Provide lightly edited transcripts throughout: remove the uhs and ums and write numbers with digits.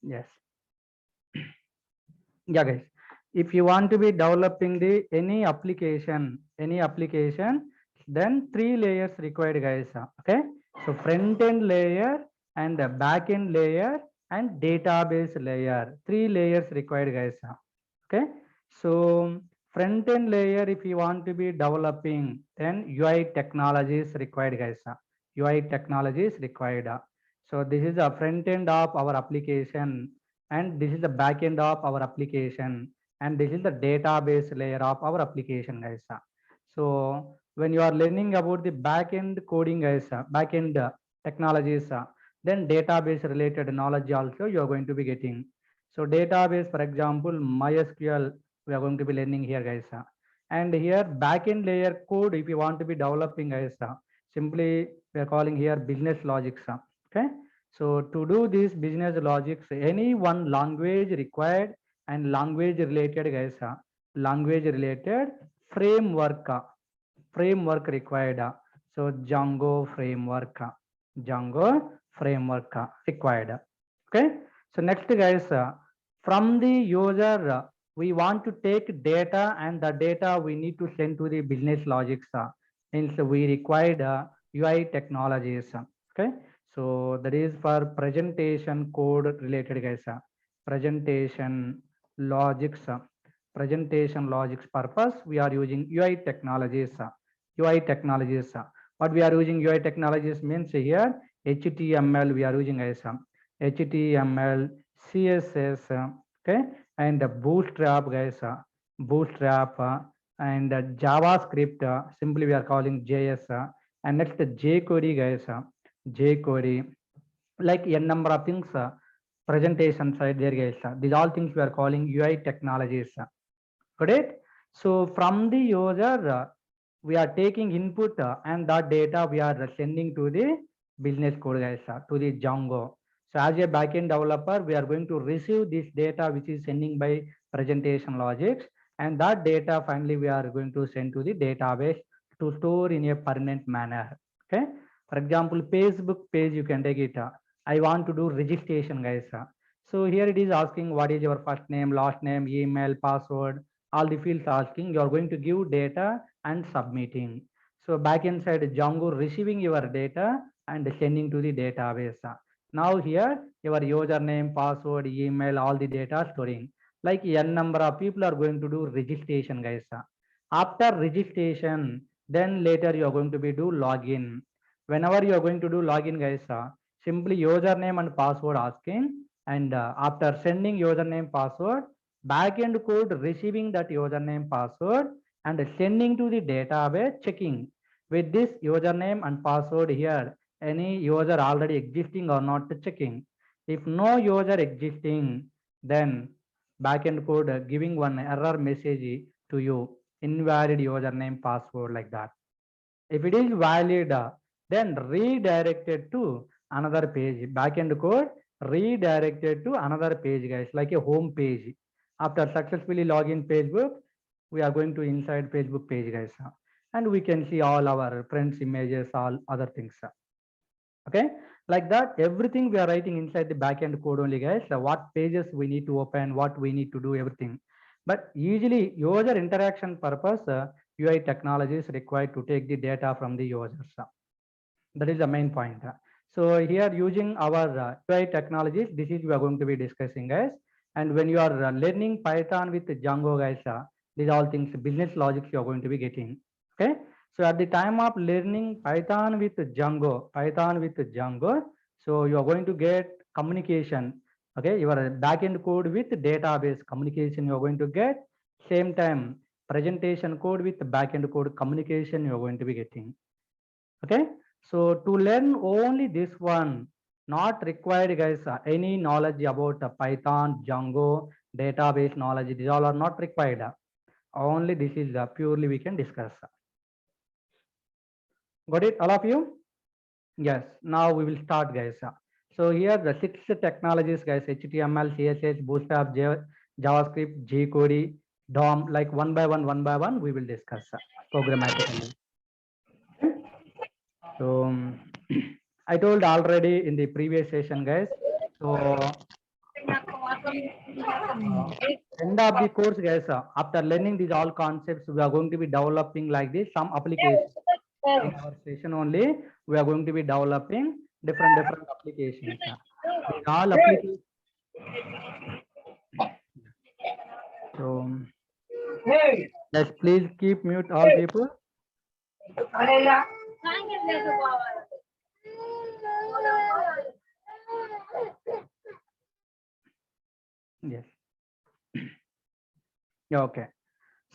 Yes. Yeah, guys. If you want to be developing the any application, then three layers required, guys. Okay. So front end layer and the back end layer and database layer. Three layers required, guys. Okay. So front end layer, if you want to be developing, then UI technology is required, guys. UI technology is required. So this is the front end of our application, and this is the back end of our application, and this is the database layer of our application, guys. So when you are learning about the back end coding, guys, back end technologies, then database related knowledge also you are going to be getting. So database, for example, MySQL, we are going to be learning here, guys. And here backend layer code, if you want to be developing, guys, simply we are calling here business logics. Okay. So to do this business logics, any one language required and language related, guys, language related framework, framework required. So Django framework required. Okay. So next, guys, from the user, we want to take data, and the data we need to send to the business logics. Means we required UI technologies. Okay. So that is for presentation code related, guys. Presentation logics. Presentation logics purpose, we are using UI technologies. UI technologies. What we are using UI technologies means here HTML we are using as HTML, CSS, okay, and the Bootstrap, guys, Bootstrap, and JavaScript, simply we are calling JS, and next jQuery, guys, jQuery, like n number of things, presentation side there, guys. These all things we are calling UI technologies. Got it? So from the user, we are taking input, and that data we are sending to the business code, guys, to the Django. So as a backend developer, we are going to receive this data which is sending by presentation logics, and that data finally we are going to send to the database to store in a permanent manner. Okay. For example, Facebook page, you can take it. I want to do registration, guys. So here it is asking what is your first name, last name, email, password, all the fields asking. You are going to give data and submitting. So back inside Django receiving your data and sending to the database. Now here your username, password, email, all the data storing. Like n number of people are going to do registration, guys. After registration, then later you are going to be do login. Whenever you are going to do login, guys, simply username and password asking, and after sending username password, backend code receiving that username password and sending to the database, checking with this username and password here any user already existing or not, checking. If no user existing, then backend code giving one error message to you, invalid username password, like that. If it is valid, then redirected to another page. Backend code redirected to another page, guys, like a home page. After successfully login Facebook, we are going to inside Facebook page, guys, and we can see all our friends images, all other things. Okay, like that everything we are writing inside the backend code only, guys. What pages we need to open, what we need to do, everything. But usually user interaction purpose, UI technology is required to take the data from the users. That is the main point. So here using our UI technologies, this is we are going to be discussing, guys. And when you are learning Python with Django, guys, these all things, business logics you are going to be getting. Okay. So at the time of learning Python with Django, so you are going to get communication. Okay, your backend code with database communication you are going to get. Same time, presentation code with backend code communication you are going to be getting. Okay, so to learn only this one, not required, guys, any knowledge about Python, Django, database knowledge. These all are not required. Only this is purely we can discuss. Got it, all of you? Yes. Now we will start, guys. So here the 6 technologies, guys: HTML, CSS, Bootstrap, JavaScript, jQuery, DOM. Like one by one, we will discuss programmatically. So I told already in the previous session, guys. So End of the course, guys, after learning these all concepts, we are going to be developing like this some applications. In our session only, we are going to be developing different applications. These all applications. So let's please keep mute all people. Yes. Yeah, okay.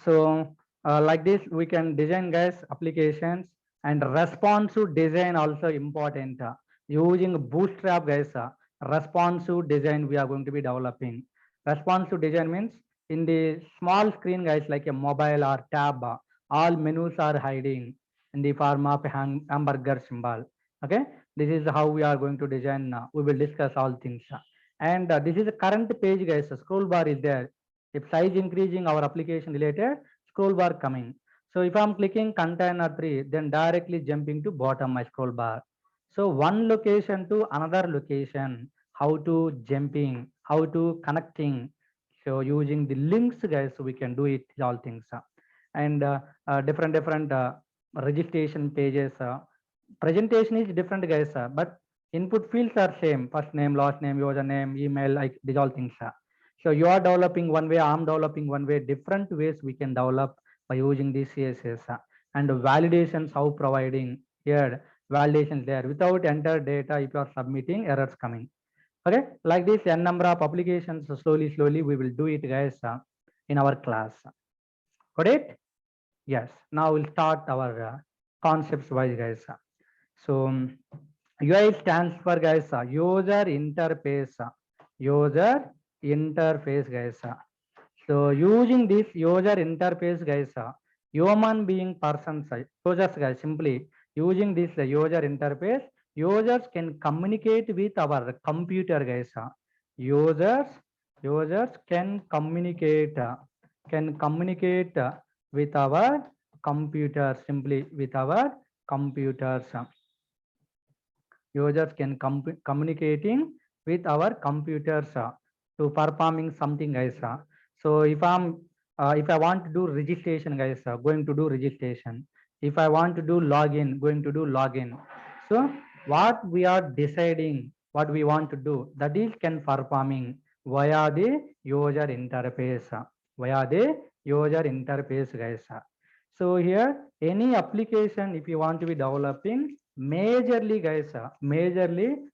So like this, we can design, guys, applications, and responsive design also important. Using Bootstrap, guys, responsive design we are going to be developing. Responsive design means in the small screen, guys, like a mobile or tab, all menus are hiding in the form of hamburger symbol. Okay, this is how we are going to design. We will discuss all things. And this is the current page, guys. Scroll bar is there. If size increasing, our application related scroll bar coming. So if I'm clicking container 3, then directly jumping to bottom my scroll bar. So one location to another location, how to jumping, how to connecting. So using the links, guys, we can do it all things. And different registration pages. Presentation is different, guys, but input fields are same. First name, last name, username, email, like these all things. So you are developing one way, I'm developing one way, different ways we can develop by using this CSS. And validations, how providing here, validations there. Without enter data, if you are submitting, errors coming. Okay, like this, n number of applications, so slowly we will do it, guys, in our class. Got it? Yes. Now we'll start our concepts wise, guys. So UI stands for, guys, user interface. User interface, guys. So using this user interface, guys, human being persons, users, guys, simply using this user interface, users can communicate with our computer, guys. Users can communicate with our computer, simply with our computers. Users can communicating with our computers to performing something, guys. So if I want to do registration, guys, going to do registration. If I want to do login, going to do login. So what we are deciding, what we want to do, that is can performing via the user interface. Via the user interface, guys. So here any application, if you want to be developing, majorly, guys, majorly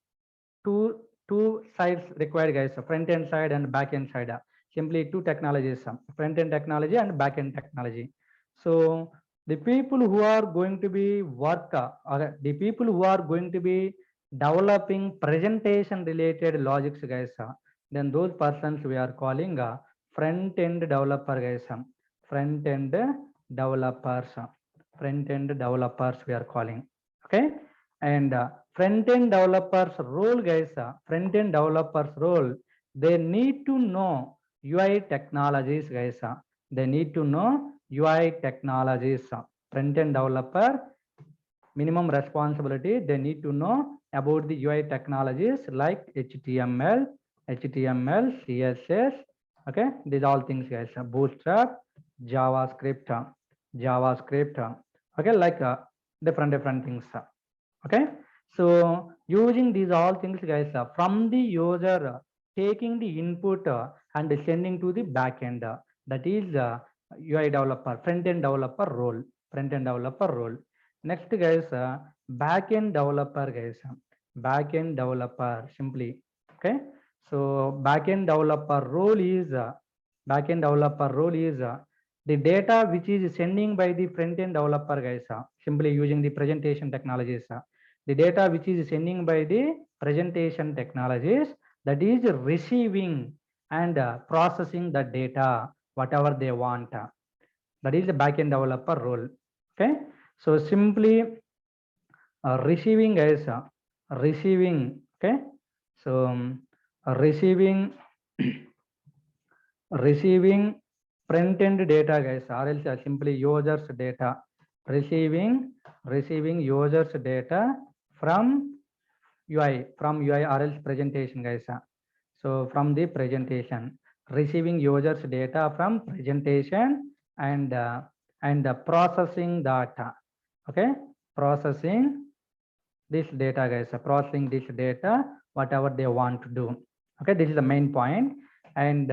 two sides required, guys, front end side and back end side. Simply two technologies, front end technology and back end technology. So the people who are going to be the people who are going to be developing presentation related logics, guys, then those persons we are calling front end developer, guys. Front end developers, front end developers we are calling. Okay, and front end developers role, guys, front end developers role, they need to know UI technologies, guys. They need to know UI technologies. Front end developer minimum responsibility, they need to know about the UI technologies like HTML, CSS. Okay, these all things, guys. Bootstrap, JavaScript. Okay, like different things. Okay, so using these all things, guys, from the user taking the input and sending to the backend, that is UI developer, front end developer role. Next, guys, backend developer, guys. Backend developer, simply. Okay, so backend developer role is the data which is sending by the front end developer, guys. Simply using the presentation technologies. The data which is sending by the presentation technologies, that is receiving and processing the data whatever they want. That is the backend developer role. Okay, so simply receiving, guys, receiving. Okay, so receiving receiving front end data, guys, or else simply users data. Receiving users data from UI or else presentation, guys. So from the presentation. receiving users data from presentation and processing data. Okay, processing this data, guys, processing this data, whatever they want to do. Okay, this is the main point. And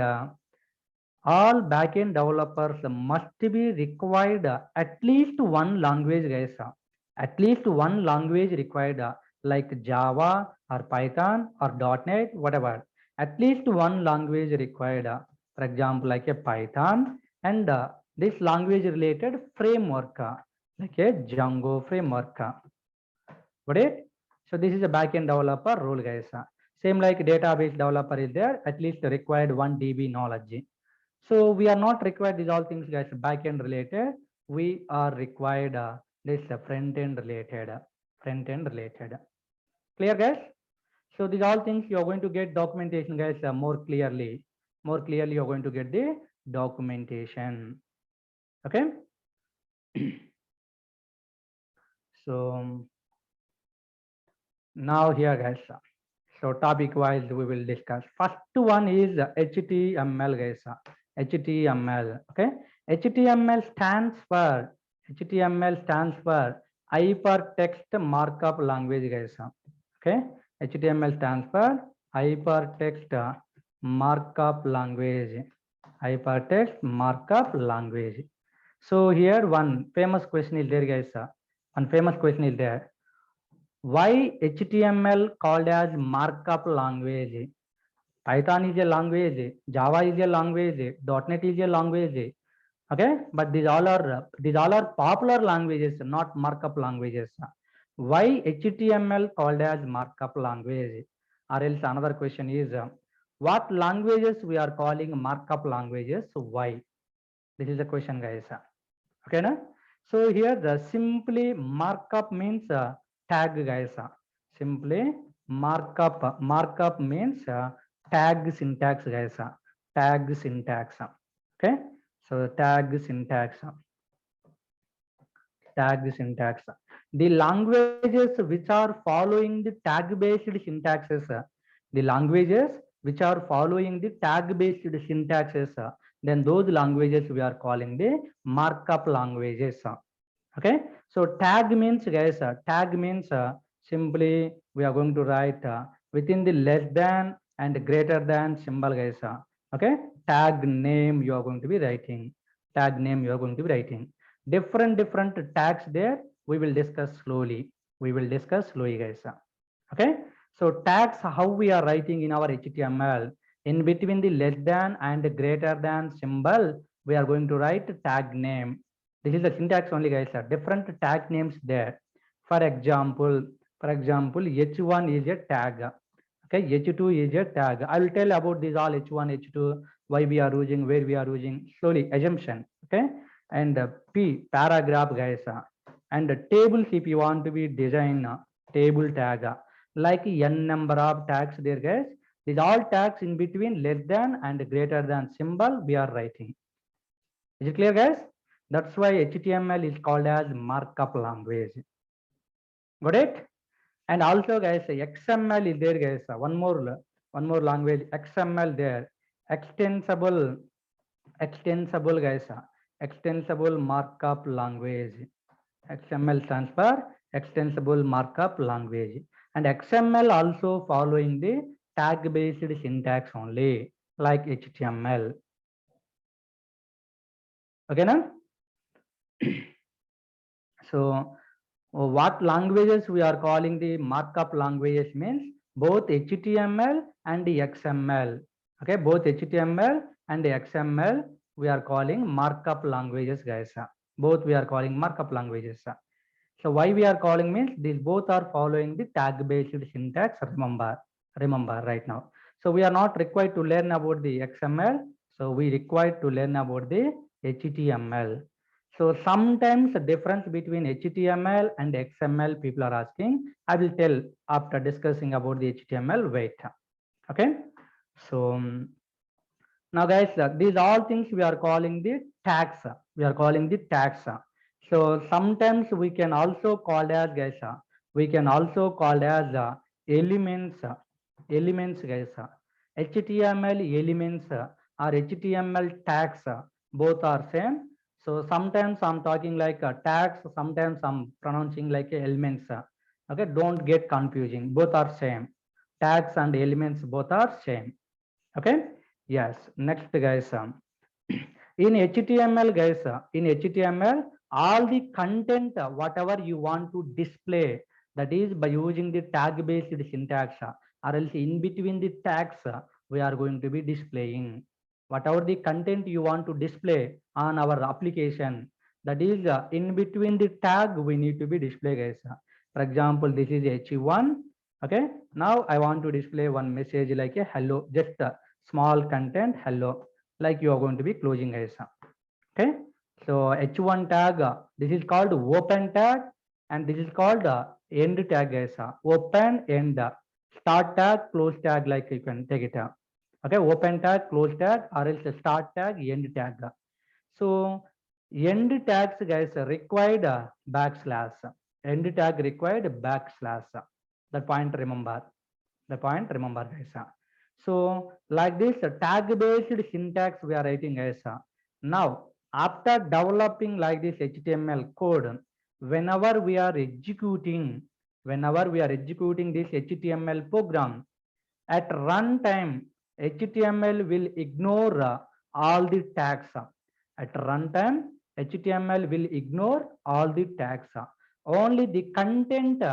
all backend developers must be required at least one language, guys. At least one language required, like Java or Python or .NET, whatever. At least one language required. For example, like a Python and this language related framework, like a Django framework. Got it? So this is a backend developer role, guys. Same like database developer is there, at least required 1 DB knowledge. So we are not required these all things, guys, backend related. We are required this front end related, Clear, guys? So these all things you are going to get documentation, guys, more clearly. More clearly, you are going to get the documentation. Okay. So now here, guys. So topic wise we will discuss. First one is HTML, guys. HTML. Okay. HTML stands for hypertext markup language, guys. Okay. HTML stands for hypertext markup language. Hypertext markup language. So here one famous question is there, guys. One famous question is there. Why HTML called as markup language? Python is a language, Java is a language, .NET is a language. Okay, but these all are popular languages, not markup languages. Why HTML called as markup language? Or else another question is, what languages we are calling markup languages? Why? This is the question, guys. Okay, na? So here the simply markup means tag, guys. Simply markup means tag syntax, guys. Tag syntax. Okay, so tag syntax. The languages which are following the tag based syntaxes, the languages which are following the tag based syntaxes, then those languages we are calling the markup languages. Okay, so tag means, guys, tag means simply we are going to write within the less than and greater than symbol, guys. Okay, tag name you are going to be writing. Tag name you are going to be writing. Different tags there we will discuss slowly. Guys. Okay, so tags, how we are writing in our HTML, in between the less than and greater than symbol we are going to write tag name. This is the syntax only, guys. Different tag names there. For example, h1 is a tag. Okay, h2 is a tag. I will tell about these all h1, h2, why we are using, where we are using, slowly, assumption. Okay, and p, paragraph, guys. And tables, if you want to be design table tag, like n number of tags there, guys. These all tags in between less than and greater than symbol we are writing. Is it clear, guys? That's why HTML is called as markup language. Got it? And also, guys, XML is there, guys. One more language, XML there. Extensible, guys. Extensible markup language. XML stands for extensible markup language. And XML also following the tag-based syntax only, like HTML. Okay, now? So what languages we are calling the markup languages means both HTML and the XML. Okay, both HTML and the XML we are calling markup languages, guys. Both we are calling markup languages. So why we are calling means these both are following the tag based syntax. Remember right now. So we are not required to learn about the XML. So we required to learn about the HTML. So sometimes the difference between HTML and XML people are asking. I will tell after discussing about the HTML. Wait. Okay. So now, guys, these all things we are calling the tags. So sometimes we can also call as, guys, elements, guys. HTML elements or HTML tags, both are same. So sometimes I'm talking like tags, sometimes I'm pronouncing like elements. Okay, don't get confusing, both are same. Tags and elements both are same. Okay, yes. Next guys, in HTML guys, in HTML, all the content, whatever you want to display, that is by using the tag based syntax, or else in between the tags, we are going to be displaying whatever the content you want to display on our application, that is in between the tag we need to be display guys. For example, this is h1. Okay, now I want to display one message like a hello, just a small content hello, like you are going to be closing guys. Okay, so h1 tag, this is called open tag, and this is called end tag guys. Open end, start tag, close tag, like you can take it. Okay, open tag, close tag, or else start tag, end tag. So end tags guys required backslash. End tag required backslash. The point remember. The point remember guys. So like this tag based syntax we are writing guys. Now after developing like this HTML code, whenever we are executing this HTML program, at runtime, HTML will ignore all the tags. At runtime, HTML will ignore all the tags. Only the content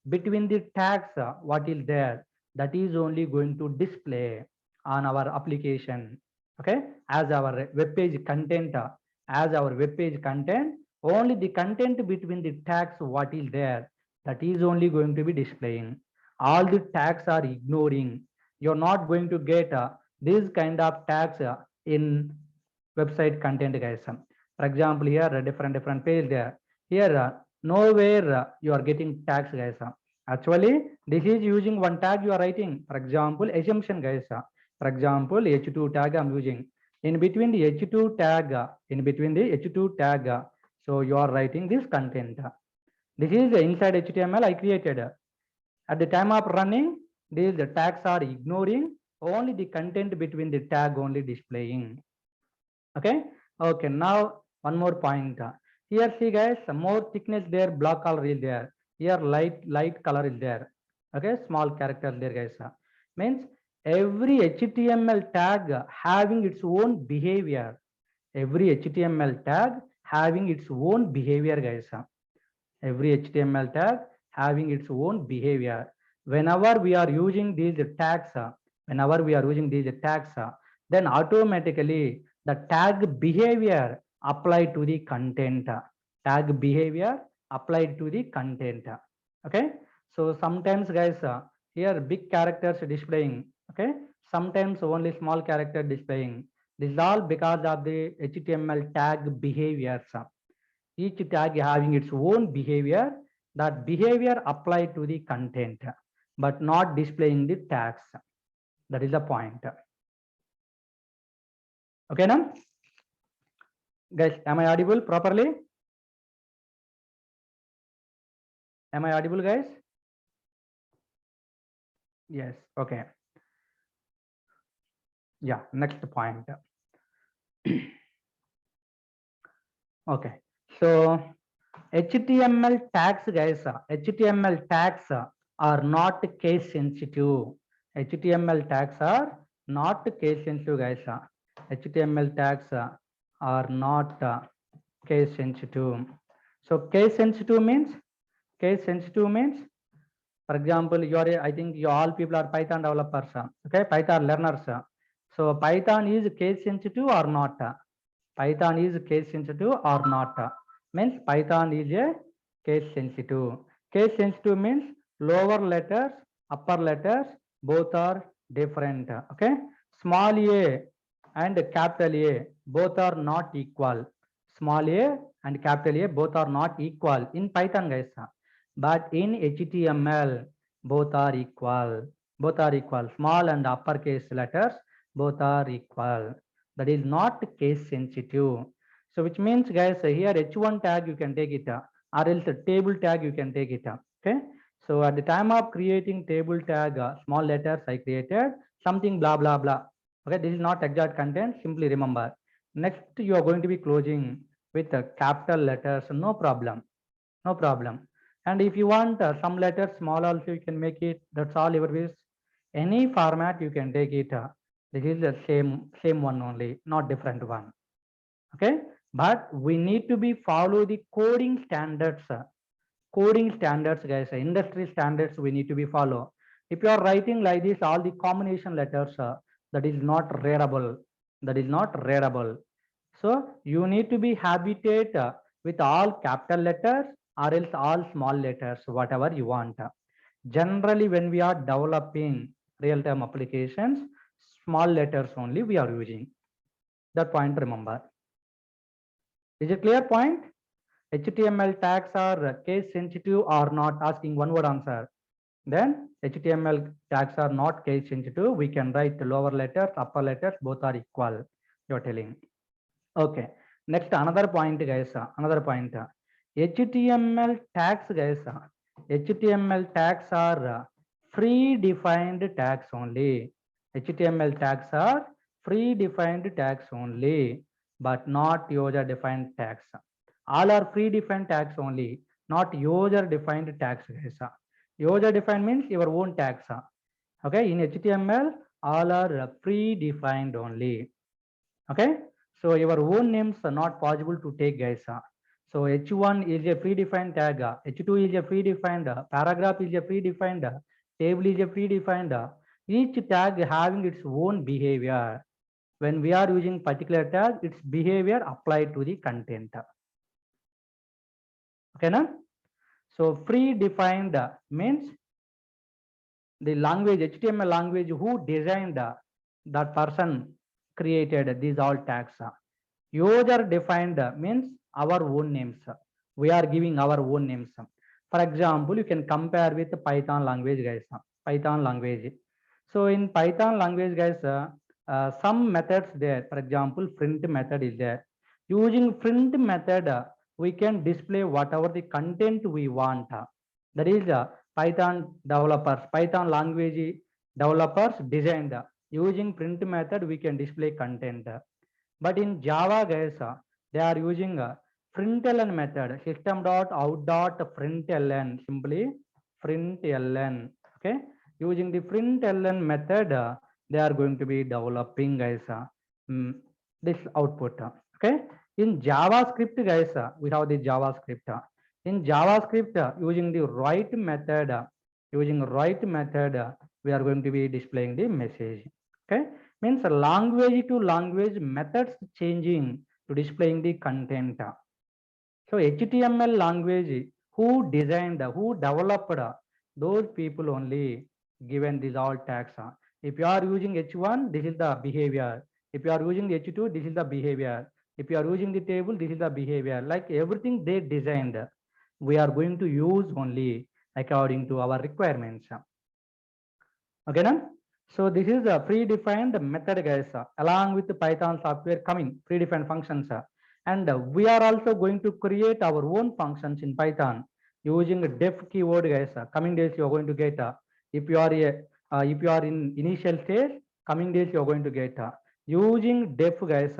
between the tags, what is there, that is only going to display on our application. Okay, as our web page content, only the content between the tags, what is there, that is only going to be displaying. All the tags are ignoring. You're not going to get these kind of tags in website content guys. For example, here different page there. Here nowhere you are getting tags guys. Actually, this is using one tag you are writing. For example, assumption guys. For example, h2 tag I'm using. In between the h2 tag, so you are writing this content. This is inside HTML I created. At the time of running, these tags are ignoring, only the content between the tag only displaying. Okay, okay. Now one more point. Here see guys, more thickness there, block color is there. Here light color is there. Okay, small character there guys. Means every HTML tag having its own behavior. Every HTML tag having its own behavior guys. Every HTML tag having its own behavior. Whenever we are using these tags, then automatically the tag behavior applied to the content. Tag behavior applied to the content. Okay, so sometimes guys, here big characters displaying. Okay, sometimes only small character displaying. This is all because of the HTML tag behaviors. Each tag having its own behavior, that behavior applied to the content but not displaying the tags. That is the point. Okay now guys, am I audible properly? Am I audible guys? Yes. Okay, yeah. Next point. Okay, so HTML tags guys, HTML tags are not case sensitive. HTML tags are not case sensitive guys. HTML tags are not case sensitive. So case sensitive means, for example, you are, I think you all people are Python developers, okay, Python learners. So Python is case sensitive or not? Python is case sensitive or not? Means Python is a case sensitive. Case sensitive means lower letters, upper letters, both are different. Okay, small a and capital A both are not equal. Small a and capital A both are not equal in Python guys. But in HTML both are equal. Both are equal. Small and uppercase letters both are equal. That is not case sensitive. So which means guys, here h1 tag you can take it, or else a table tag you can take it. Okay, so at the time of creating table tag, small letters I created something blah blah blah. Okay, this is not exact content, simply remember. Next, you are going to be closing with capital letters, no problem, no problem. And if you want some letters small also, you can make it. That's all your wish. Any format you can take it. This is the same one only, not different one. Okay, but we need to be follow the coding standards. Coding standards, guys. Industry standards we need to be follow. If you are writing like this, all the combination letters, that is not readable. That is not readable. So you need to be habitate with all capital letters or else all small letters, whatever you want. Generally, when we are developing real-time applications, small letters only we are using. That point remember. Is it clear point? HTML tags are case sensitive or not? Asking one word answer. Then HTML tags are not case sensitive. We can write lower letters, upper letters, both are equal. You're telling. Okay. Next, another point, guys. Another point. HTML tags, guys. HTML tags are pre-defined tags only. HTML tags are pre-defined tags only, but not user-defined tags. All are pre-defined tags only, not user-defined tags, guys. User-defined means your own tags. Okay, in HTML, all are pre-defined only. Okay, so your own names are not possible to take, guys. So H1 is a predefined tag, H2 is a predefined, paragraph is a predefined, table is a predefined. Each tag having its own behavior. When we are using particular tag, its behavior applied to the content. Okay, na? So predefined means the language, HTML language, who designed that person created these all tags. User defined means our own names. We are giving our own names. For example, you can compare with Python language, guys. Python language. So in Python language, guys, some methods there. For example, print method is there. Using print method, we can display whatever the content we want. That is Python developers, Python language developers designed. Using print method, we can display content. But in Java, guys, they are using println method, system.out.println, simply println. Okay, using the println method, they are going to be developing, guys, this output. Okay, in JavaScript, guys, we have the JavaScript. In JavaScript, using the write method, we are going to be displaying the message. Okay, means language to language methods changing to displaying the content. So HTML language, who designed, who developed, those people only given these all tags. If you are using H1, this is the behavior. If you are using H2, this is the behavior. If you are using the table, this is the behavior. Like everything they designed, we are going to use only according to our requirements. Okay, now? So this is a predefined method, guys, along with the Python software coming predefined functions. And we are also going to create our own functions in Python using a def keyword, guys. Coming days you are going to get if you are in initial stage, coming days you are going to get using def, guys.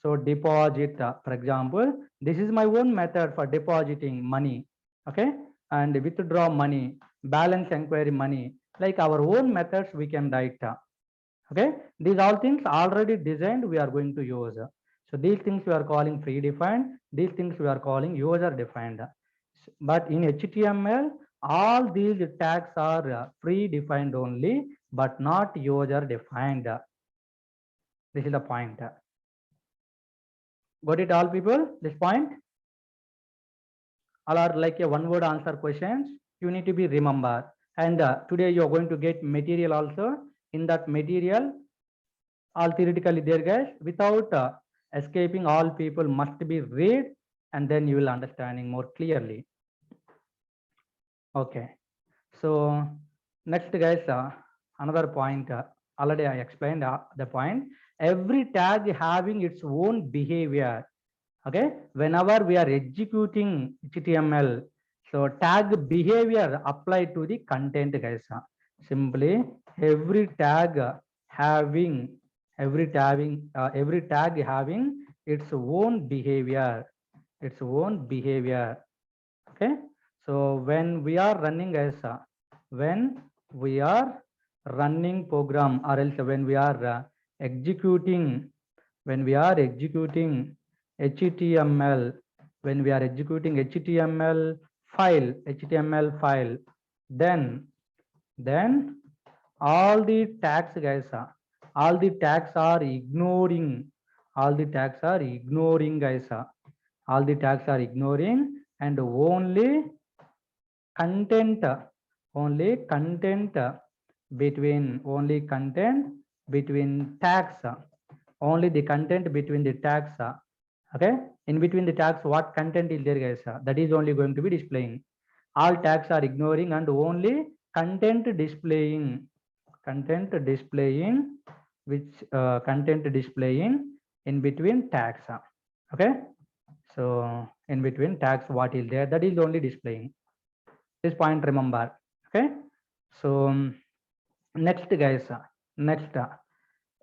So deposit, for example, this is my own method for depositing money. Okay, and withdraw money, balance inquiry money, like our own methods we can write. Okay, these all things already designed we are going to use. So these things we are calling predefined, these things we are calling user defined. But in HTML, all these tags are predefined only, but not user defined. This is the point. Got it, all people? This point? All are like a one word answer questions. You need to be remember. And today you are going to get material also. In that material, all theoretically there, guys, without escaping, all people must be read, and then you will understanding more clearly. Okay, so next, guys, another point, already I explained the point. Every tag having its own behavior. Okay, whenever we are executing HTML, so tag behavior applied to the content, guys. Simply every tag having every tag having its own behavior, okay. So when we are running as when we are running program, or else when we are executing HTML, when we are executing HTML file, then all the tags guys, all the tags are ignoring, guys, all the tags are ignoring, and only content, between tags, only the content between the tags, okay. In between the tags, what content is there guys, that is only going to be displaying. All tags are ignoring, and only content displaying, which content displaying in between tags, okay. So in between tags, what is there, that is only displaying. This point remember, okay. So next guys, next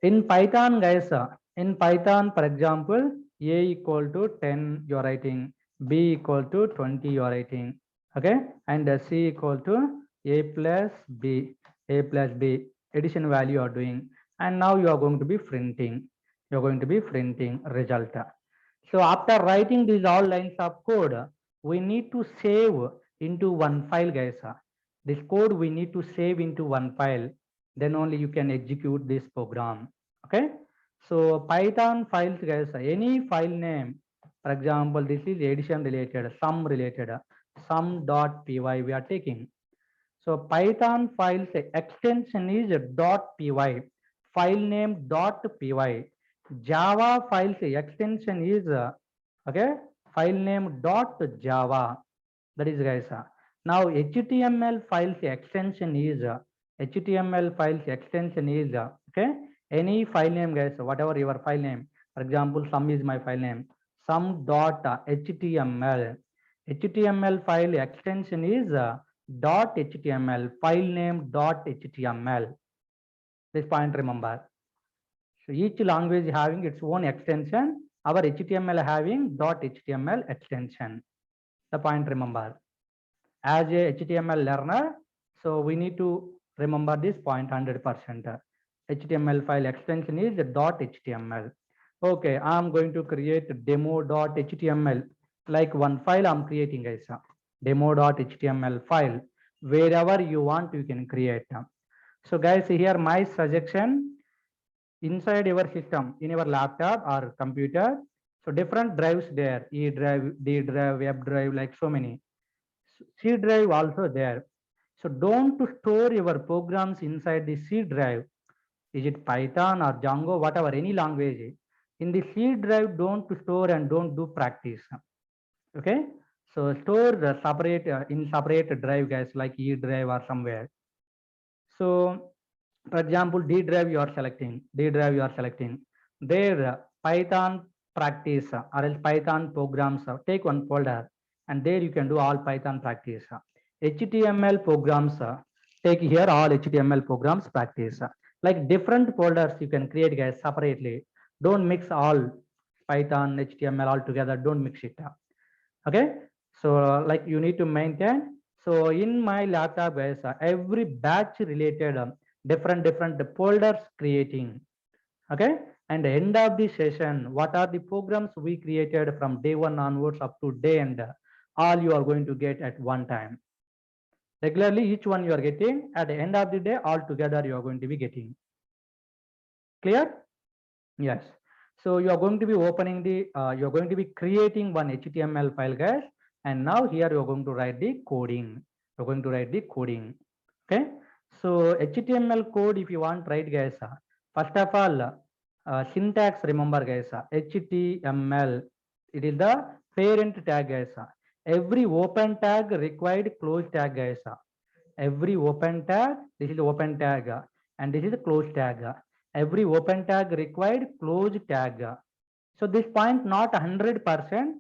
in Python guys, in Python, for example, a equal to 10 you are writing, b equal to 20 you are writing, okay, and c equal to a plus b, addition value you are doing, and now you are going to be printing, result. So after writing these all lines of code, we need to save into one file guys. This code we need to save into one file, then only you can execute this program, okay. So Python files guys, any file name, for example, this is addition related, sum.py we are taking. So Python files extension is .py, file name .py. Java files extension is okay, file name .java. That is guys. Now HTML files extension is okay, any file name guys, whatever your file name. For example, sum is my file name, sum.html. HTML file extension is .html, file name .html. This point remember. So each language having its own extension. Our HTML having .html extension. The point remember. As a HTML learner, so we need to remember this point 100%. HTML file extension is .html. Okay, I'm going to create demo.html. Like one file I'm creating guys, demo.html file. Wherever you want, you can create. So guys, here my suggestion, inside your system, in your laptop or computer, so different drives there, E drive, D drive, F drive, like so many. C drive also there. So don't store your programs inside the C drive. Is it Python or Django, whatever, any language. In the C drive, don't store and don't do practice. Okay. So store the separate in separate drive guys, like E drive or somewhere. So for example, D drive you are selecting, there Python practice or else Python programs, take one folder, and there you can do all Python practice. HTML programs, take here all HTML programs practice. Like different folders you can create guys separately. Don't mix all Python, HTML all together. Don't mix it. Okay. So like you need to maintain. So in my laptop guys, every batch related different folders creating. Okay. And the end of the session, what are the programs we created from day one onwards up to day end, all you are going to get at one time. Regularly each one you are getting, at the end of the day all together you are going to be getting. Clear? Yes. So you are going to be opening the you are going to be creating one HTML file guys, and now here you are going to write the coding. You're going to write the coding. Okay. So HTML code, if you want write guys, first of all syntax remember guys, HTML, it is the parent tag guys. Every open tag required close tag guys. Every open tag, this is open tag, and this is close tag. Every open tag required close tag. So this point not 100%.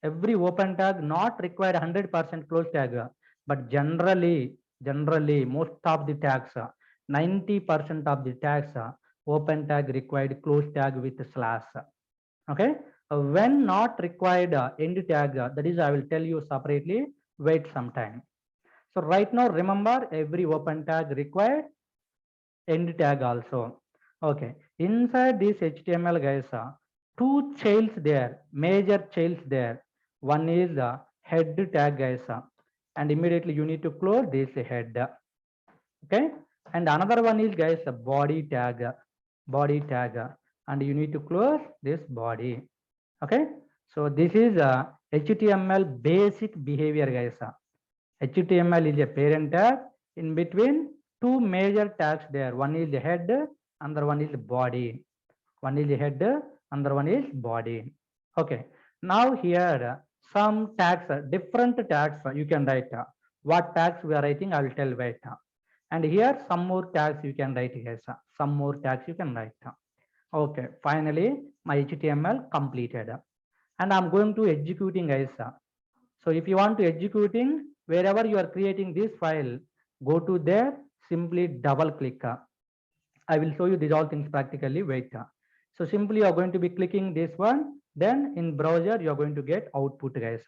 Every open tag not required 100% close tag, but generally most of the tags, 90% of the tags open tag required close tag with slash. Okay. When not required end tag, that is I will tell you separately, wait some time. So right now remember every open tag required end tag also. Okay. Inside this HTML guys, two childs there, major childs there. One is the head tag guys, and immediately you need to close this head. Okay. And another one is guys body tag, and you need to close this body. Okay. So this is a HTML basic behavior guys. HTML is a parent tag. In between two major tags there. One is the head, another one is body. One is the head, another one is body. Okay. Now here some tags, different tags you can write. What tags we are writing, I will tell wait. And here some more tags you can write here. Some more tags you can write. Okay. Finally, my HTML completed. And I'm going to executing guys. So if you want to executing, wherever you are creating this file, go to there, simply double click. I will show you these all things practically. Wait. So simply you are going to be clicking this one. Then in browser, you are going to get output guys.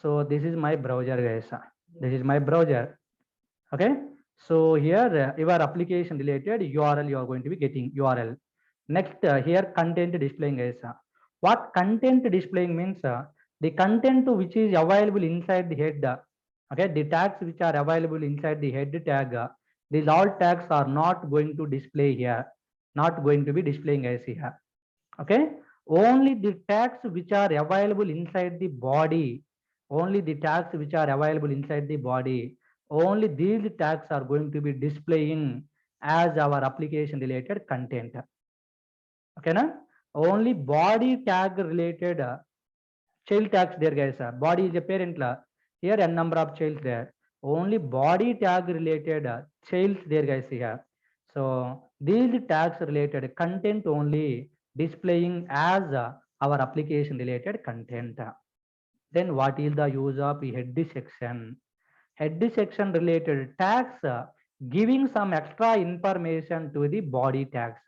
So this is my browser guys. This is my browser. Okay. So here your application related URL you are going to be getting URL. Next here content displaying guys. What content displaying means? The content which is available inside the head. Okay, the tags which are available inside the head tag. These all tags are not going to display here. Not going to be displaying guys here. Okay, only the tags which are available inside the body. Only the tags which are available inside the body. Only these tags are going to be displaying as our application related content. Okay, na? Only body tag related child tags there guys. Body is a parent la. Here n number of childs there. Only body tag related childs there guys here. So these tags related content only displaying as our application related content. Then what is the use of head section? Head section related tags giving some extra information to the body tags.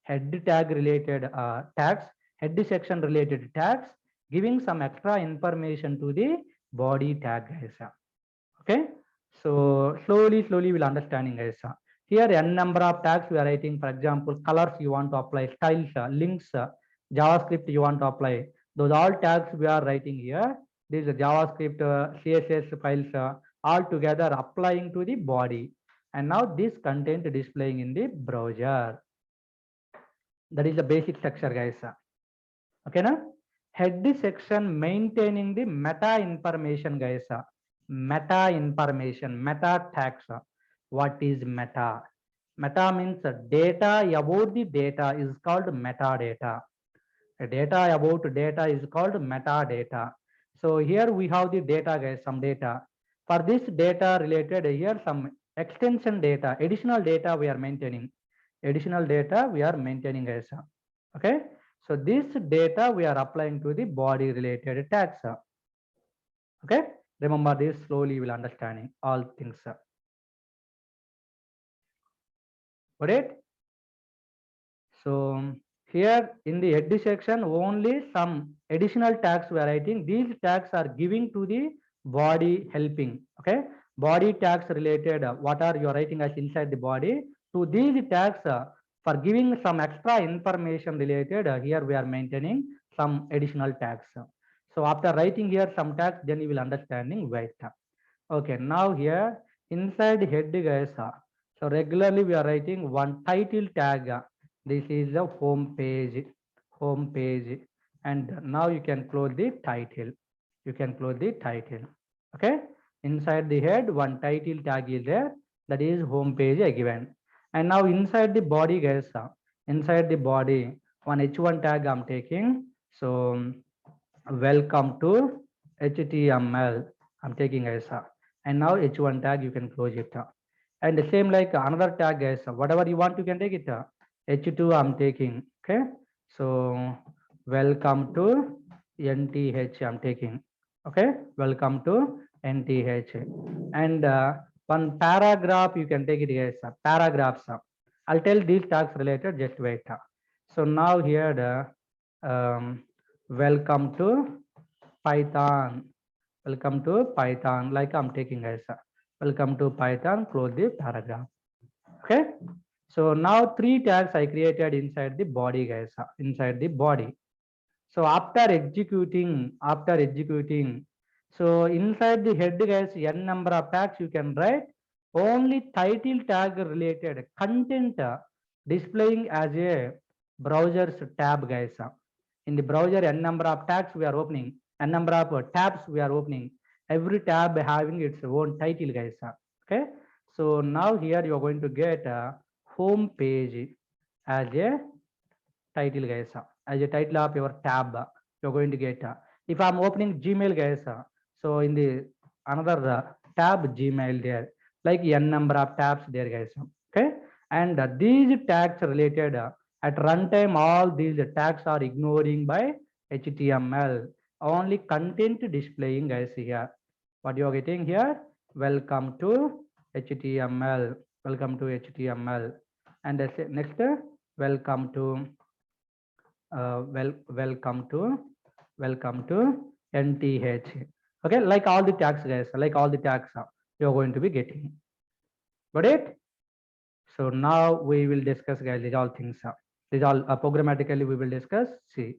Head tag related tags, head section related tags giving some extra information to the body tag guys. Okay. So slowly we'll understanding guys. Here n number of tags we are writing. For example, colors you want to apply, styles, links, JavaScript you want to apply. Those all tags we are writing here. These JavaScript, CSS files all together applying to the body. And now this content displaying in the browser. That is the basic structure guys. Okay na? Head section maintaining the meta information guys. Meta information, meta tags. What is meta? Meta means data about the data is called metadata. Data about data is called metadata. So here we have the data guys, some data. For this data related here some extension data, additional data we are maintaining. Additional data we are maintaining guys. Okay. So this data we are applying to the body related tags. Okay. Remember this, slowly you will understanding all things. Got it? So here in the head section only some additional tags we are writing. These tags are giving to the body helping. Okay. Body tags related what are you writing as inside the body. To these tags for giving some extra information related here we are maintaining some additional tags. So after writing here some tags, then you will understanding wait. Okay, now here inside head guys. So regularly we are writing one title tag. This is the home page, and now you can close the title. You can close the title. Okay, inside the head one title tag is there, that is home page given. And now inside the body guys, inside the body one h1 tag I'm taking. So welcome to HTML I'm taking as and now h1 tag you can close it. And the same like another tag guys, whatever you want you can take it. H2 I'm taking. Okay, so welcome to NTH I'm taking. Okay, welcome to NTH. And one paragraph you can take it guys, paragraphs. I'll tell these tags related, just wait. So now here the welcome to Python. Welcome to Python, like I'm taking guys. Welcome to Python, close the paragraph. Okay. So now three tags I created inside the body guys, inside the body. So after executing, so inside the head guys, n number of tags you can write. Only title tag related content displaying as a browser's tab guys. In the browser, n number of tags we are opening, n number of tabs we are opening. Every tab having its own title guys. Okay. So now here you are going to get a home page as a title guys, as a title of your tab you're going to get. If I'm opening Gmail guys, so in the another tab Gmail there, like n number of tabs there guys. Okay. And these tags related at runtime, all these tags are ignoring by HTML. Only content displaying guys here. What you are getting here? Welcome to HTML. Welcome to HTML. And next, welcome to welcome to NTH. Okay, like all the tags guys, like all the tags you're going to be getting. Got it? So now we will discuss guys these all things. These all programmatically we will discuss. See,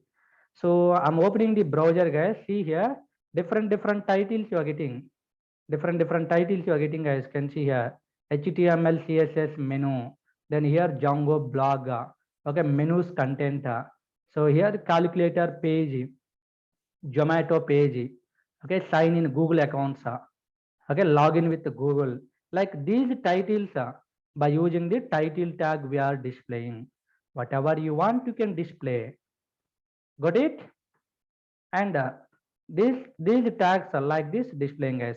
so I'm opening the browser guys. See here, different titles you are getting. Different titles you are getting guys. Can see here HTML CSS menu. Then here Django blog. Okay, menus content. So here calculator page, Zomato page. Okay, sign in Google accounts. Okay, login with Google. Like these titles, by using the title tag we are displaying. Whatever you want, you can display. Got it? And these tags are like this displaying guys,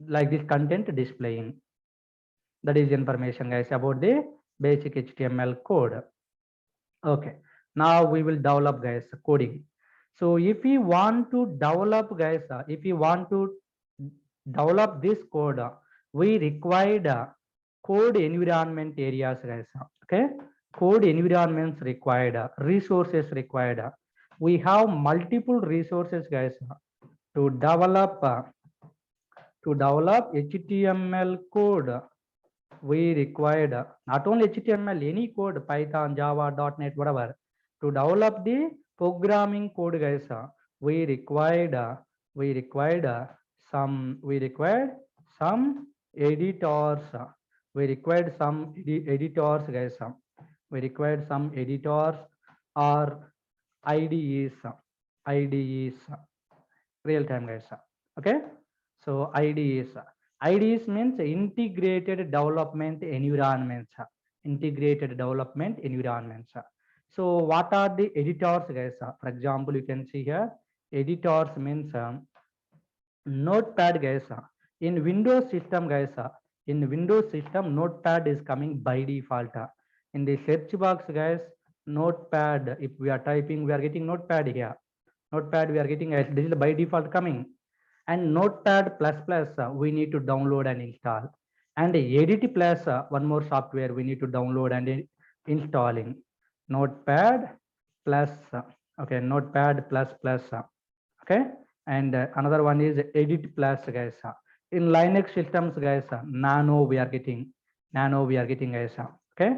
like this content displaying. That is information guys about the basic HTML code. Okay, now we will develop guys coding. So if we want to develop guys, if we want to develop this code, we required code environment areas guys. Okay, code environments required, resources required. We have multiple resources guys to develop HTML code. We required not only HTML, any code, Python, Java, .NET, whatever. To develop the programming code guys, we required some editors. We required some editors guys. We required some editors or IDEs. Real time guys. Okay, so IDEs means integrated development environments. Integrated development environments. So what are the editors guys? For example, you can see here editors means Notepad guys. In Windows system guys, in Windows system Notepad is coming by default. In the search box guys, Notepad, if we are typing, we are getting Notepad here. Notepad we are getting as this is by default coming. And Notepad we need to download and install. And Edit plus one more software we need to download and installing. Notepad plus okay, Notepad plus okay. And another one is Edit plus guys. In Linux systems guys, Nano we are getting guys. Okay,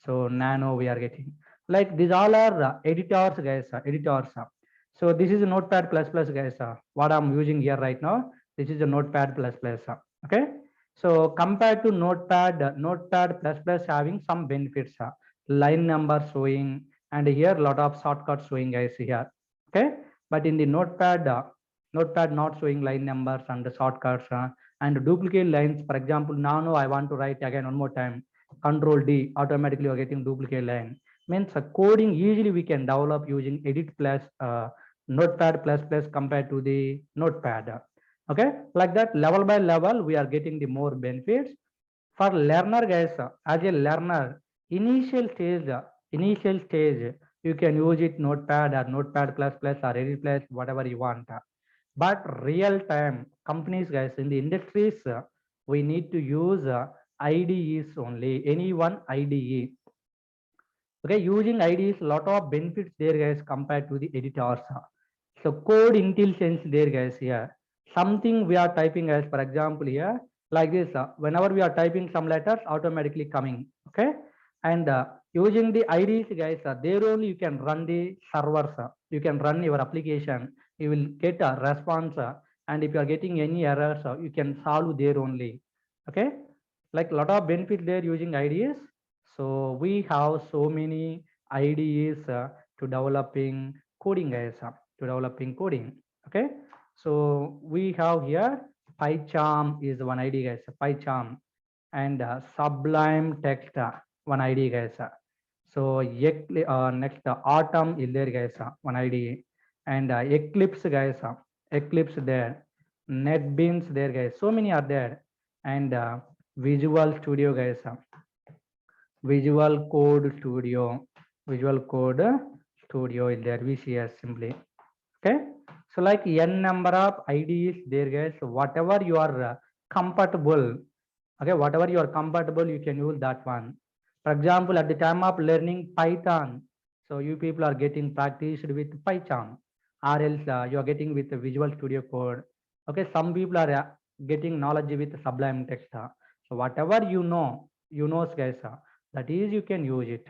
so Nano we are getting, like these all are editors guys, editors. So this is a Notepad guys. What I'm using here right now, this is a Notepad. Okay, so compared to Notepad having some benefits, line number showing, and here lot of shortcuts showing guys here. Okay, but in the Notepad not showing line numbers and the shortcuts and duplicate lines. For example, now I want to write again one more time, Control D, automatically you're getting duplicate line. Means coding easily we can develop using Edit plus Notepad compared to the Notepad. Okay, like that level by level we are getting the more benefits. For learner guys, as a learner, initial stage you can use it Notepad or Notepad or Edit plus, whatever you want. But real time companies guys, in the industries, we need to use IDEs only, any one IDE. Okay, using IDs, lot of benefits there, guys, compared to the editors. So code intelligence there, guys. Here, something we are typing as, for example, here like this. Whenever we are typing some letters, automatically coming. Okay, and using the IDs, guys, there only you can run the servers. You can run your application. You will get a response, and if you are getting any errors, you can solve there only. Okay, like lot of benefits there using IDs. So we have so many IDEs to developing coding, guys, to developing coding. Okay, so we have here PyCharm is one ID, guys, PyCharm, and Sublime Text one ID, guys. So next Atom is there, guys, one ID, and Eclipse, guys, Eclipse there, NetBeans there, guys. So many are there, and Visual Studio, guys. Visual Code Studio, Visual Code Studio is there, VCS simply. Okay, so like n number of IDs there, guys. Whatever you are comfortable, okay, whatever you are comfortable, you can use that one. For example, at the time of learning Python, so you people are getting practiced with Python, or else you are getting with the Visual Studio Code. Okay, some people are getting knowledge with Sublime Text. So whatever you know, guys, that is you can use it.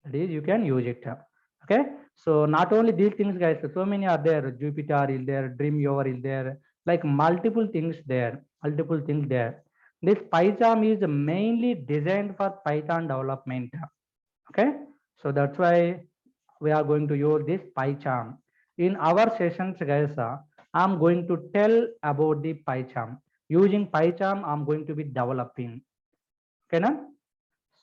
That is you can use it. Okay, so not only these things, guys, so many are there. Jupyter is there, Dreamweaver is there, like multiple things there, multiple things there. This PyCharm is mainly designed for Python development. Okay, so that's why we are going to use this PyCharm. In our sessions, guys, I'm going to tell about the PyCharm. Using PyCharm, I'm going to be developing. Okay, now?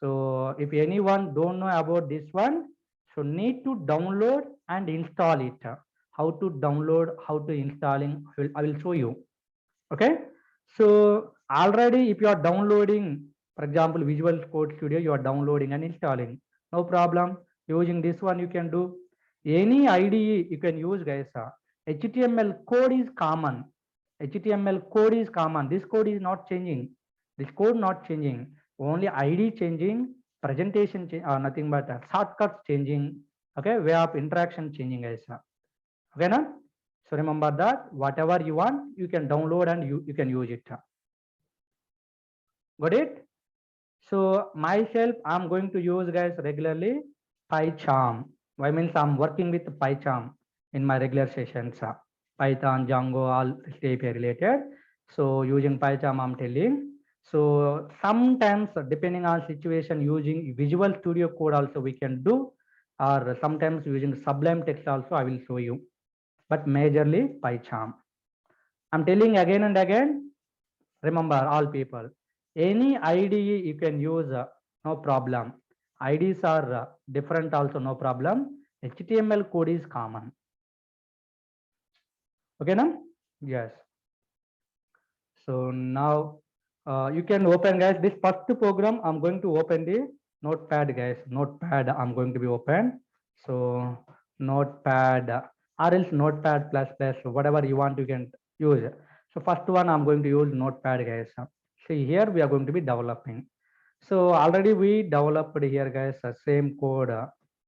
So if anyone don't know about this one, so need to download and install it. How to download, how to installing, I will show you. Okay, so already if you are downloading, for example, Visual Code Studio, you are downloading and installing, no problem. Using this one you can do. Any IDE you can use, guys. HTML code is common. HTML code is common. This code is not changing. This code not changing. Only ID changing, presentation nothing but shortcuts changing. Okay, way of interaction changing, guys. Okay, now? So remember that whatever you want, you can download and you can use it. Got it? So myself, I'm going to use, guys, regularly PyCharm. Why means I'm working with PyCharm in my regular sessions. Python, Django, all API related. So using PyCharm, I'm telling. So sometimes depending on situation, using Visual Studio Code also we can do, or sometimes using Sublime Text also I will show you. But majorly PyCharm. I'm telling again and again, remember all people, any IDE you can use, no problem. IDs are different also, no problem. HTML code is common. Okay, now? Yes. So now you can open, guys, this first program. I'm going to open the notepad, guys. Notepad I'm going to be open. So notepad or else notepad plus plus, whatever you want you can use. So first one I'm going to use notepad, guys. See here we are going to be developing. So already we developed here, guys, same code.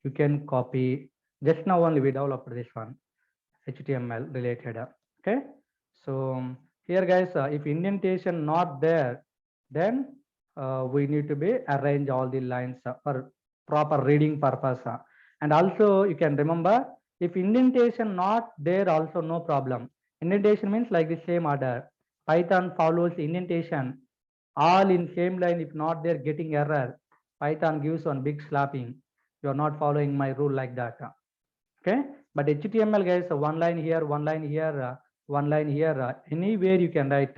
You can copy. Just now only we developed this one, HTML related. Okay. So here, guys, if indentation not there, then we need to be arrange all the lines for proper reading purpose. And also you can remember, if indentation not there also, no problem. Indentation means like the same order. Python follows indentation all in same line. If not there, getting error, Python gives one big slapping. You are not following my rule, like that. Okay, but HTML, guys, one line here, one line here, one line here, anywhere you can write,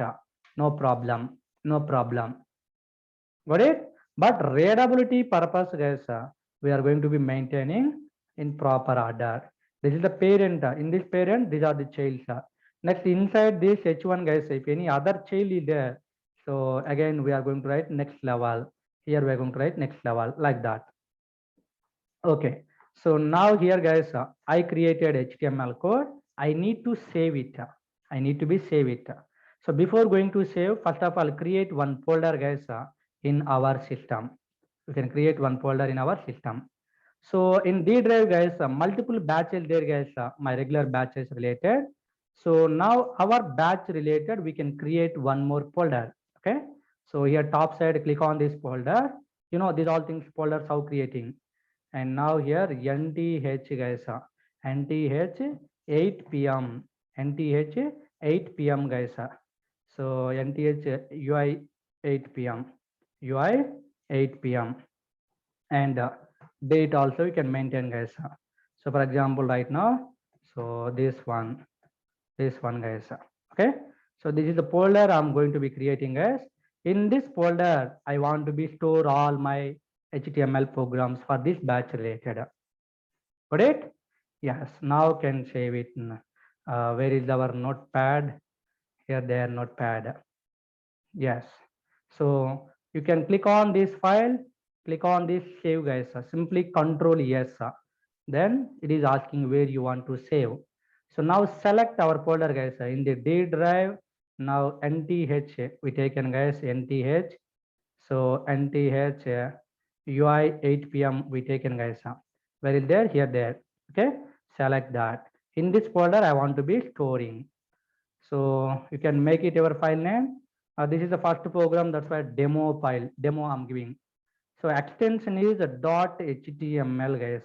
no problem, no problem. Got it? But readability purpose, guys, we are going to be maintaining in proper order. This is the parent. In this parent, these are the childs. Next, inside this H1, guys, if any other child is there, so again we are going to write next level. Here we are going to write next level, like that. Okay. So now here, guys, I created HTML code. I need to save it. I need to be save it. So before going to save, first of all, create one folder, guys, in our system. You can create one folder in our system. So in D drive, guys, multiple batches there, guys. My regular batches related. So now our batch related, we can create one more folder. Okay. So here top side, click on this folder. You know, these all things folders how creating. And now here NTH, guys. NTH 8 p.m. NTH 8 p.m. guys. So NTH UI 8 p.m. UI 8 p.m. and date also you can maintain, guys. So for example, right now, so this one guys. Okay, so this is the folder I'm going to be creating, guys. In this folder I want to be store all my HTML programs for this batch related. Got it? Yes, now can save it. Where is our notepad? Here there, notepad. Yes, so you can click on this file, click on this save, guys. Simply control yes, then it is asking where you want to save. So now select our folder, guys. In the D drive, now NTH we taken, guys. NTH, so NTH UI 8 p.m. we taken, guys. Where is there? Here there. Okay, select that. In this folder I want to be storing, so you can make it your file name. This is the first program, that's why demo file, demo I'm giving. So extension is a .html, guys.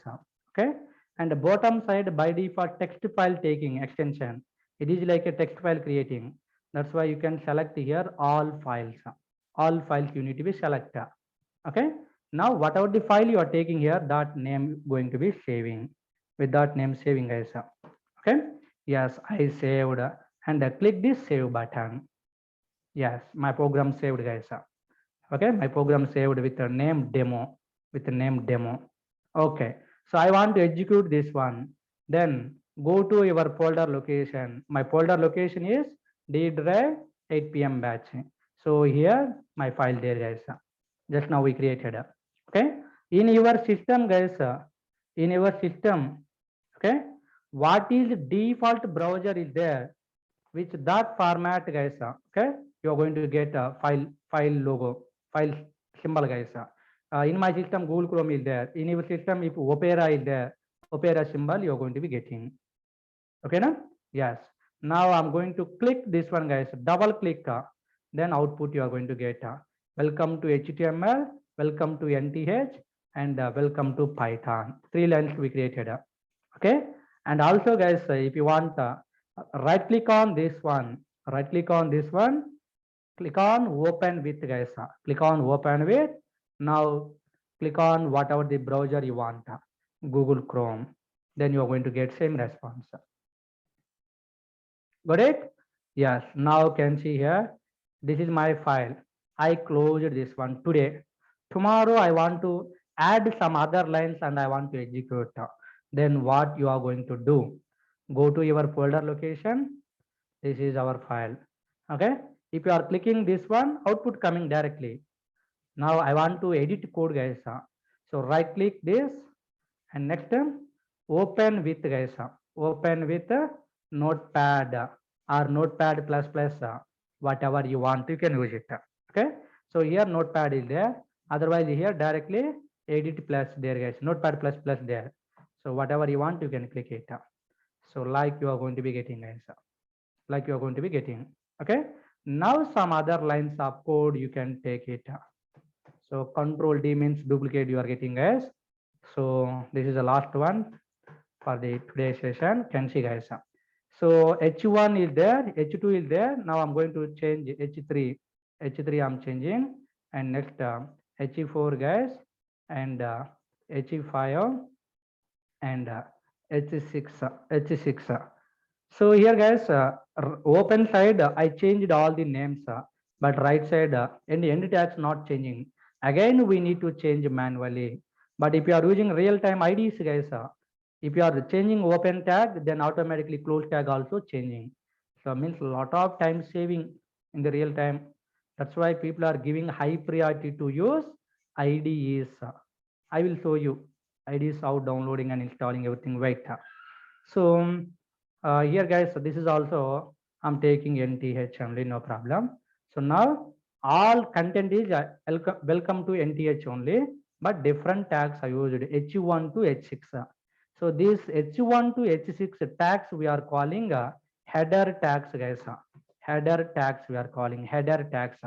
Okay, and the bottom side by default text file taking extension, it is like a text file creating. That's why you can select here all files. All files you need to be select. Okay, now whatever the file you are taking here, that name going to be saving, with that name saving, guys. Okay, yes, I saved and click this save button. Yes, my program saved, guys. Okay, my program saved with the name demo, with the name demo. Okay, so I want to execute this one. Then go to your folder location. My folder location is D drive 8 p.m. batch. So here my file there, guys. Just now we created. Okay, in your system, guys. In your system, okay, what is default browser is there, which that format, guys. Okay, you are going to get a file logo, file symbol, guys. In my system Google Chrome is there. In your system if Opera is there, Opera symbol you are going to be getting. Okay now? Yes, now I'm going to click this one, guys. Double click, then output you are going to get welcome to HTML, welcome to NTH, and welcome to Python. 3 lines we created. Okay, and also, guys, if you want, right click on this one, right click on this one, click on open with, guys. Click on open with. Now click on whatever the browser you want, Google Chrome, then you are going to get same response. Got it? Yes, now can see here, this is my file. I closed this one today. Tomorrow I want to add some other lines and I want to execute. Then what you are going to do? Go to your folder location. This is our file. Okay, if you are clicking this one, output coming directly. Now I want to edit code, guys. So right click this, and next open with, guys. Open with notepad or notepad plus plus, whatever you want you can use it. Okay, so here notepad is there, otherwise here directly edit plus there, guys. Notepad plus plus there, so whatever you want you can click it. So like you are going to be getting, guys. Like you are going to be getting. Okay, now some other lines of code you can take it. So control D means duplicate you are getting, guys. So this is the last one for the today's session. Can see, guys. So H1 is there, H2 is there. Now I'm going to change H3. H3 I'm changing, and next H4, guys, and H5 and H6. H6. So here, guys, open side I changed all the names, but right side and end tags not changing. Again we need to change manually. But if you are using real time IDs, guys, if you are changing open tag, then automatically close tag also changing. So means a lot of time saving in the real time. That's why people are giving high priority to use IDEs. I will show you IDEs how downloading and installing everything. Wait. So here, guys, so this is also I'm taking NTH only, no problem. So now all content is welcome to NTH only, but different tags are used, H1 to H6. So this H1 to H6 tags we are calling header tags, guys. Header tags we are calling header tags.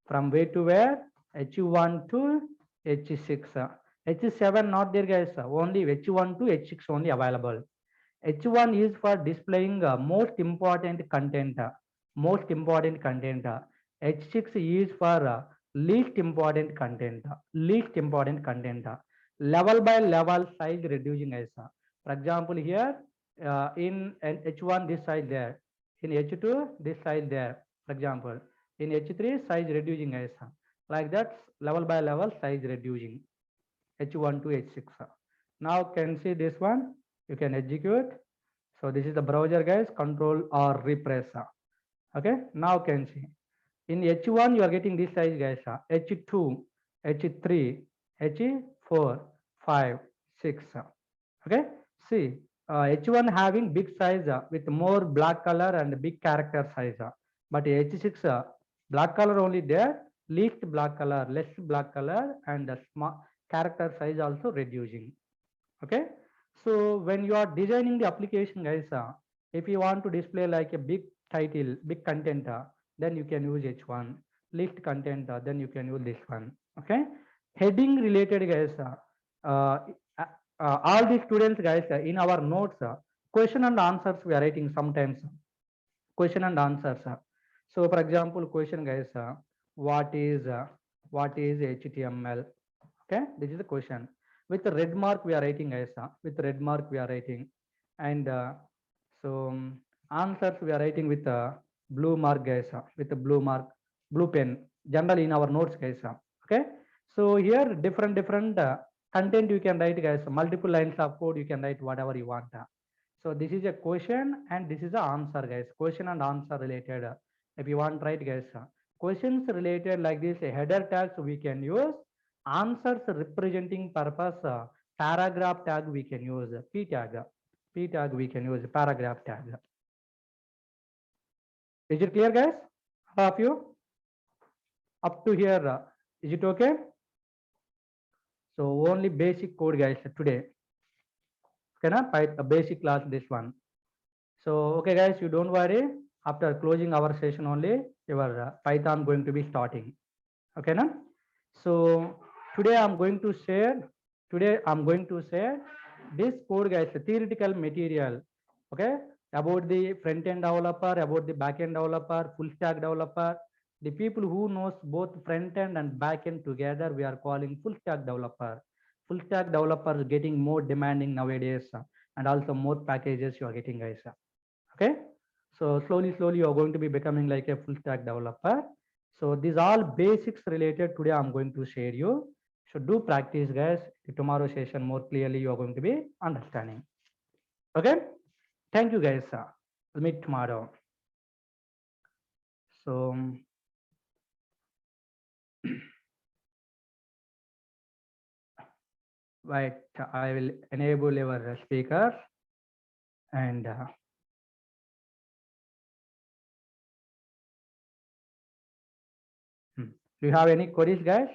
From where to where? H1 to H6. H7 not there, guys. Only H1 to H6 only available. H1 is for displaying most important content. Most important content. H6 is for least important content. Least important content. Level by level size reducing, guys. For example, here in H1 this size there, in H2 this size there. For example, in H3 size reducing, guys. Like that, level by level size reducing. H1 to H6. Now can see this one. You can execute. So this is the browser, guys. Control or repress. Okay. Now can see. In H1 you are getting this size, guys. H2, H3, H4, 5, 6. Okay. See, H1 having big size with more black color and big character size. But H6 black color only there, least black color, less black color, and small character size also reducing. Okay. So when you are designing the application, guys, if you want to display like a big title, big content, then you can use H1. List content, then you can use this one. Okay. Heading related, guys, uh, all the students, guys, in our notes, question and answers we are writing sometimes. Question and answers. So for example, question, guys, what is HTML? Okay, this is the question. With the red mark we are writing, guys. With red mark we are writing, and answers we are writing with blue mark, guys. With the blue mark, blue pen. Generally in our notes, guys. Okay. So here different content you can write, guys. Multiple lines of code you can write whatever you want. So this is a question and this is the answer, guys. Question and answer related. If you want, write, guys. Questions related like this, a header tags we can use. Answers representing purpose, paragraph tag we can use. P tag we can use. Paragraph tag. Is it clear, guys? All of you? Up to here, is it okay? So only basic code, guys, today. Cannot fight a basic class this one. So okay, guys, you don't worry. After closing our session only, your Python going to be starting. Okay, now. So today I'm going to share. This code, guys, theoretical material. Okay, about the front end developer, about the back end developer, full stack developer. The people who knows both front end and back end together, we are calling full stack developer. Full stack developers getting more demanding nowadays, and also more packages you are getting, guys. Okay, so slowly you are going to be becoming like a full stack developer. So these all basics related today I'm going to share you. So do practice, guys. The tomorrow session more clearly you are going to be understanding. Okay, thank you, guys. We'll meet tomorrow. So wait, I will enable your speaker and do you have any queries, guys?